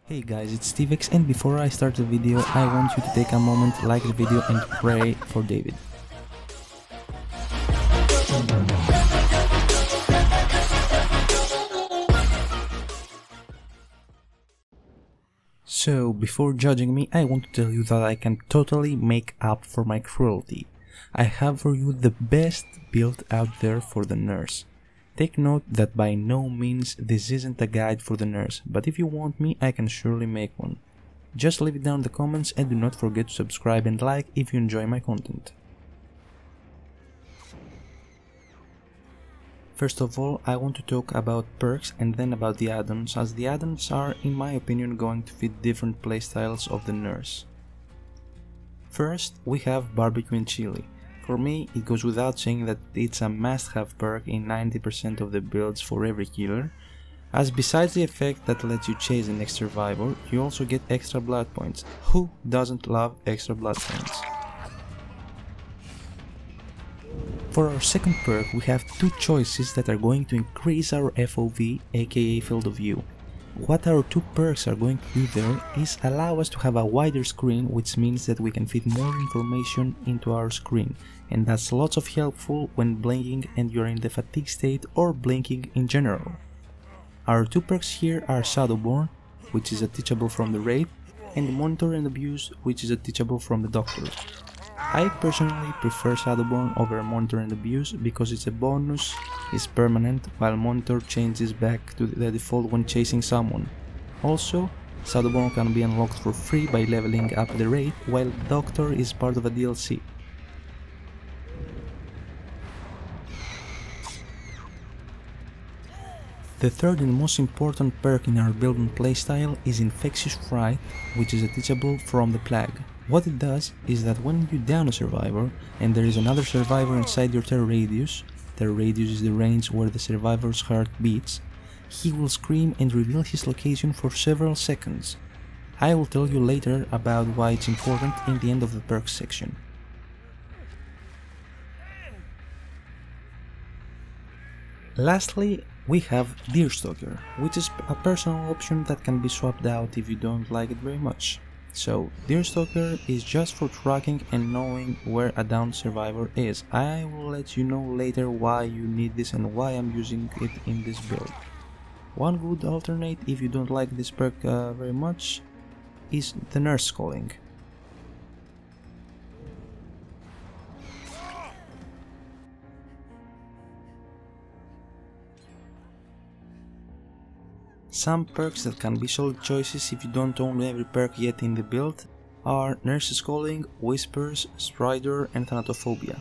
Hey guys, it's Stevex, and before I start the video, I want you to take a moment, like the video and pray for David. So, before judging me, I want to tell you that I can totally make up for my cruelty. I have for you the best build out there for the nurse. Take note that by no means this isn't a guide for the nurse, but if you want me, I can surely make one. Just leave it down in the comments and do not forget to subscribe and like if you enjoy my content. First of all, I want to talk about perks and then about the add-ons, as the add-ons are, in my opinion, going to fit different playstyles of the nurse. First, we have Barbecue and Chili. For me, it goes without saying that it's a must-have perk in 90% of the builds for every killer, as besides the effect that lets you chase the next survivor, you also get extra blood points. Who doesn't love extra blood points? For our second perk, we have two choices that are going to increase our FOV, aka field of view. What our two perks are going to do there is allow us to have a wider screen, which means that we can fit more information into our screen, and that's lots of helpful when blinking and you're in the fatigue state or blinking in general. Our two perks here are Shadowborn, which is a teachable from the Wraith, and Monitor and Abuse, which is a teachable from the Doctor. I personally prefer Shadowborn over Monitor and Abuse because it's a bonus, is permanent, while Monitor changes back to the default when chasing someone. Also, Shadowborn can be unlocked for free by leveling up the Wraith, while Doctor is part of a DLC. The third and most important perk in our build and playstyle is Infectious Fright, which is a teachable from the Plague. What it does is that when you down a survivor and there is another survivor inside your terror radius is the range where the survivor's heart beats, he will scream and reveal his location for several seconds. I will tell you later about why it's important in the end of the perks section. Lastly, we have Deerstalker, which is a personal option that can be swapped out if you don't like it very much. So, Deerstalker is just for tracking and knowing where a downed survivor is. I will let you know later why you need this and why I'm using it in this build. One good alternate if you don't like this perk very much is the Nurse Calling. Some perks that can be solid choices if you don't own every perk yet in the build are Nurse's Calling, Whispers, Strider and Thanatophobia.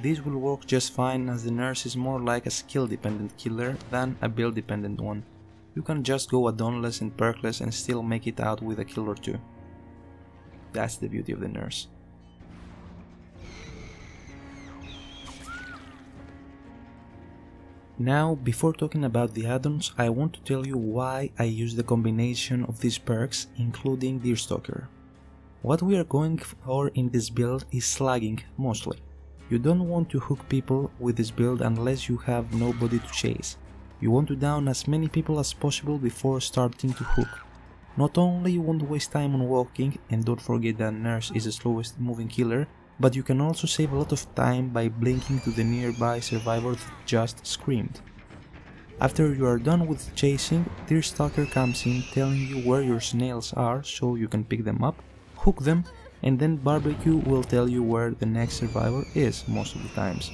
These will work just fine as the nurse is more like a skill dependent killer than a build dependent one. You can just go addonless and perkless and still make it out with a kill or two. That's the beauty of the nurse. Now, before talking about the add-ons, I want to tell you why I use the combination of these perks, including Deerstalker. What we are going for in this build is slugging, mostly. You don't want to hook people with this build unless you have nobody to chase. You want to down as many people as possible before starting to hook. Not only you won't waste time on walking, and don't forget that Nurse is the slowest moving killer, but you can also save a lot of time by blinking to the nearby survivor that just screamed. After you are done with chasing, Deerstalker comes in telling you where your snails are so you can pick them up, hook them, and then Barbecue will tell you where the next survivor is most of the times.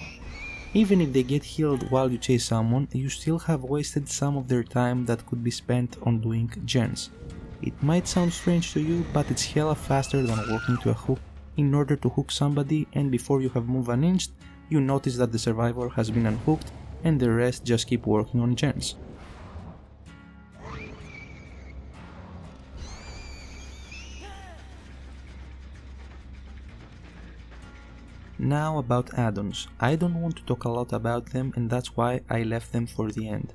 Even if they get healed while you chase someone, you still have wasted some of their time that could be spent on doing gens. It might sound strange to you, but it's hella faster than walking to a hook in order to hook somebody, and before you have moved an inch, you notice that the survivor has been unhooked and the rest just keep working on gens. Now about add-ons. I don't want to talk a lot about them, and that's why I left them for the end.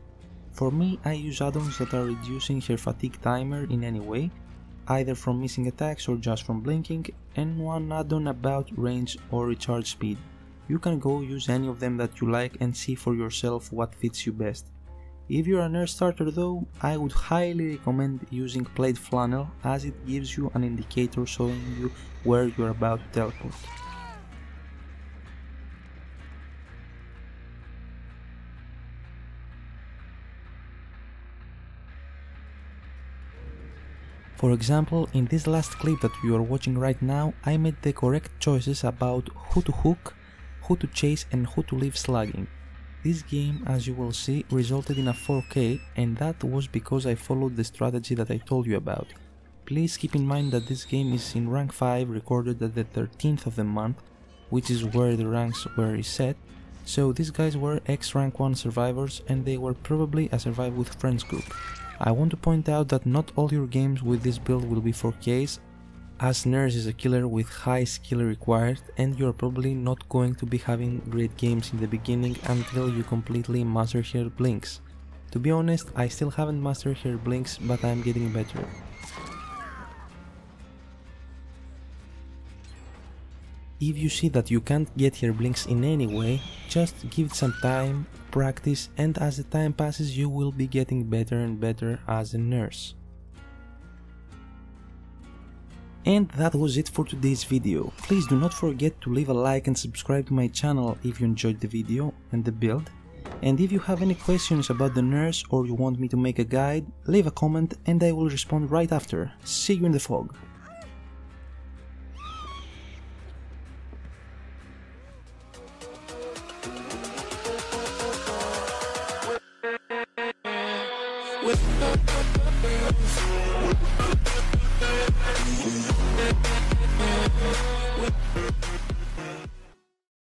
For me, I use add-ons that are reducing her fatigue timer in any way, either from missing attacks or just from blinking, and one add-on about range or recharge speed. You can go use any of them that you like and see for yourself what fits you best. If you're a nurse starter though, I would highly recommend using Plate Flannel as it gives you an indicator showing you where you're about to teleport. For example, in this last clip that you are watching right now, I made the correct choices about who to hook, who to chase and who to leave slugging. This game, as you will see, resulted in a 4K, and that was because I followed the strategy that I told you about. Please keep in mind that this game is in rank 5 recorded at the 13th of the month, which is where the ranks were reset, so these guys were ex-rank 1 survivors and they were probably a survive with friends group. I want to point out that not all your games with this build will be 4Ks, as Nurse is a killer with high skill required and you're probably not going to be having great games in the beginning until you completely master her blinks. To be honest, I still haven't mastered her blinks, but I'm getting better. If you see that you can't get her blinks in any way, just give it some time, practice, and as the time passes you will be getting better and better as a nurse. And that was it for today's video. Please do not forget to leave a like and subscribe to my channel if you enjoyed the video and the build. And if you have any questions about the nurse or you want me to make a guide, leave a comment and I will respond right after. See you in the fog. With